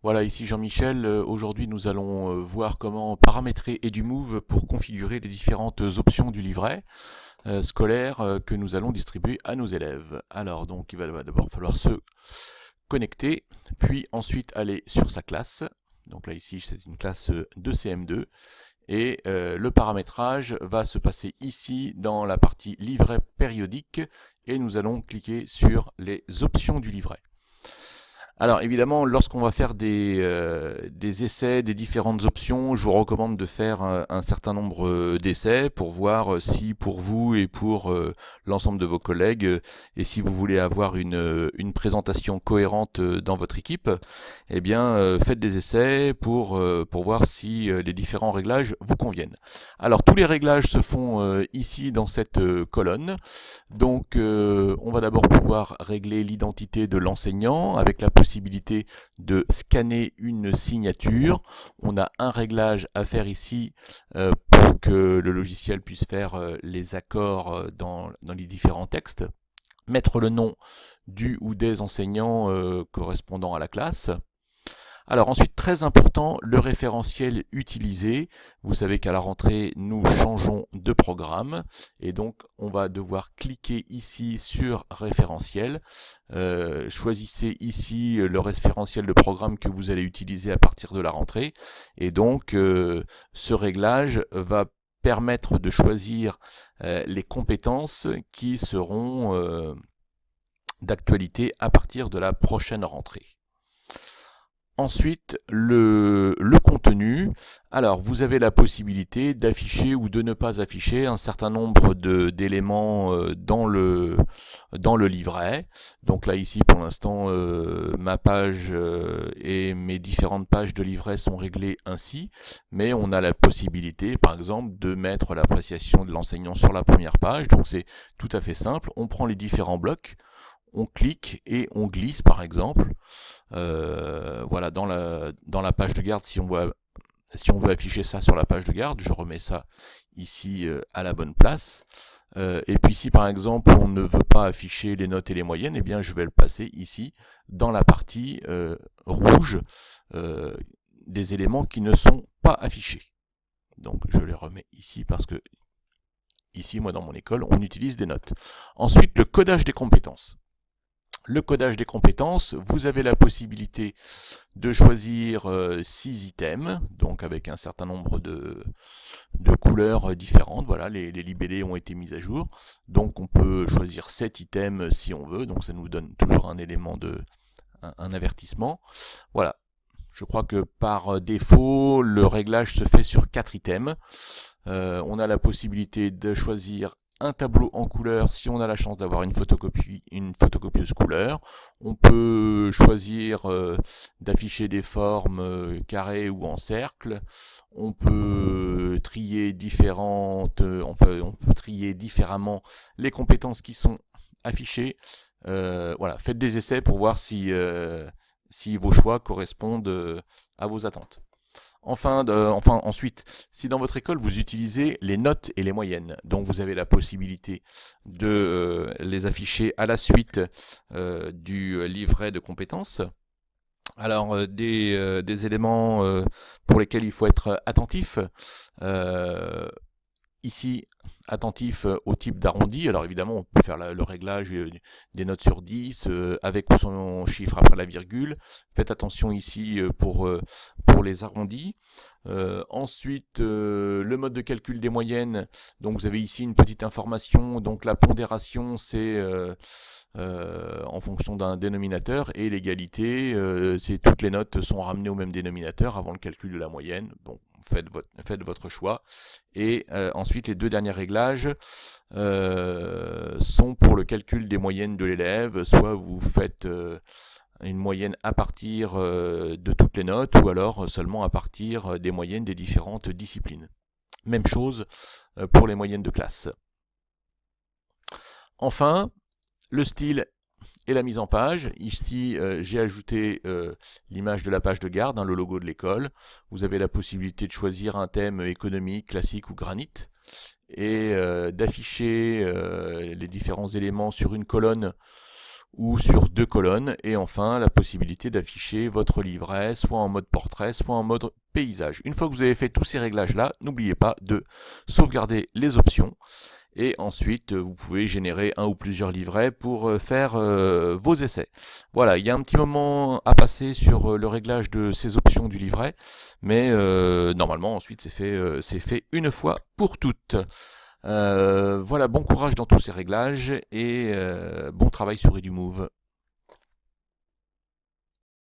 Voilà, ici Jean-Michel. Aujourd'hui, nous allons voir comment paramétrer EduMove pour configurer les différentes options du livret scolaire que nous allons distribuer à nos élèves. Alors, donc, il va d'abord falloir se connecter, puis ensuite aller sur sa classe. Donc là, ici, c'est une classe de CM2. Et le paramétrage va se passer ici dans la partie livret périodique et nous allons cliquer sur les options du livret. Alors évidemment, lorsqu'on va faire des essais des différentes options, je vous recommande de faire un certain nombre d'essais pour voir si pour vous et pour l'ensemble de vos collègues, et si vous voulez avoir une présentation cohérente dans votre équipe, eh bien faites des essais pour voir si les différents réglages vous conviennent. Alors tous les réglages se font ici dans cette colonne. Donc on va d'abord pouvoir régler l'identité de l'enseignant avec la possibilité de scanner une signature. On a un réglage à faire ici pour que le logiciel puisse faire les accords dans les différents textes. Mettre le nom du ou des enseignants correspondant à la classe. Alors ensuite, très important, le référentiel utilisé. Vous savez qu'à la rentrée, nous changeons de programme et donc on va devoir cliquer ici sur référentiel. Choisissez ici le référentiel de programme que vous allez utiliser à partir de la rentrée et donc ce réglage va permettre de choisir les compétences qui seront d'actualité à partir de la prochaine rentrée. Ensuite, le contenu. Alors, vous avez la possibilité d'afficher ou de ne pas afficher un certain nombre d'éléments dans le livret. Donc là, ici, pour l'instant, ma page et mes différentes pages de livret sont réglées ainsi. Mais on a la possibilité, par exemple, de mettre l'appréciation de l'enseignant sur la première page. Donc, c'est tout à fait simple. On prend les différents blocs. On clique et on glisse par exemple. Voilà, dans la page de garde, si on veut afficher ça sur la page de garde, je remets ça ici à la bonne place. Et puis si par exemple on ne veut pas afficher les notes et les moyennes, eh bien je vais le passer ici dans la partie rouge des éléments qui ne sont pas affichés. Donc je les remets ici parce que ici, moi dans mon école, on utilise des notes. Ensuite, le codage des compétences. Le codage des compétences, vous avez la possibilité de choisir 6 items, donc avec un certain nombre de couleurs différentes. Voilà, les libellés ont été mis à jour. Donc on peut choisir 7 items si on veut, donc ça nous donne toujours un élément un avertissement. Voilà, je crois que par défaut, le réglage se fait sur 4 items. On a la possibilité de choisir un tableau en couleur si on a la chance d'avoir une photocopieuse couleur. On peut choisir d'afficher des formes carrées ou en cercle. On peut trier on peut trier différemment les compétences qui sont affichées. Voilà, faites des essais pour voir si vos choix correspondent à vos attentes. Ensuite, si dans votre école vous utilisez les notes et les moyennes, donc vous avez la possibilité de les afficher à la suite du livret de compétences. Alors, des éléments pour lesquels il faut être attentif. Ici, attentif au type d'arrondi. Alors évidemment, on peut faire le réglage des notes sur 10 avec ou son chiffre après la virgule. Faites attention ici pour les arrondis. Ensuite, le mode de calcul des moyennes. Donc vous avez ici une petite information. Donc la pondération, c'est en fonction d'un dénominateur, et l'égalité, c'est toutes les notes sont ramenées au même dénominateur avant le calcul de la moyenne. Bon, faites votre choix. Et ensuite, les deux derniers réglages sont pour le calcul des moyennes de l'élève. Soit vous faites une moyenne à partir de toutes les notes, ou alors seulement à partir des moyennes des différentes disciplines. Même chose pour les moyennes de classe. Enfin, le style et la mise en page. Ici, j'ai ajouté l'image de la page de garde, le logo de l'école. Vous avez la possibilité de choisir un thème économique, classique ou granit, et d'afficher les différents éléments sur une colonne ou sur 2 colonnes, et enfin la possibilité d'afficher votre livret soit en mode portrait, soit en mode paysage. Une fois que vous avez fait tous ces réglages-là, n'oubliez pas de sauvegarder les options, et ensuite vous pouvez générer un ou plusieurs livrets pour faire vos essais. Voilà, il y a un petit moment à passer sur le réglage de ces options du livret, mais normalement ensuite c'est fait une fois pour toutes. Voilà, bon courage dans tous ces réglages et bon travail sur Edumove.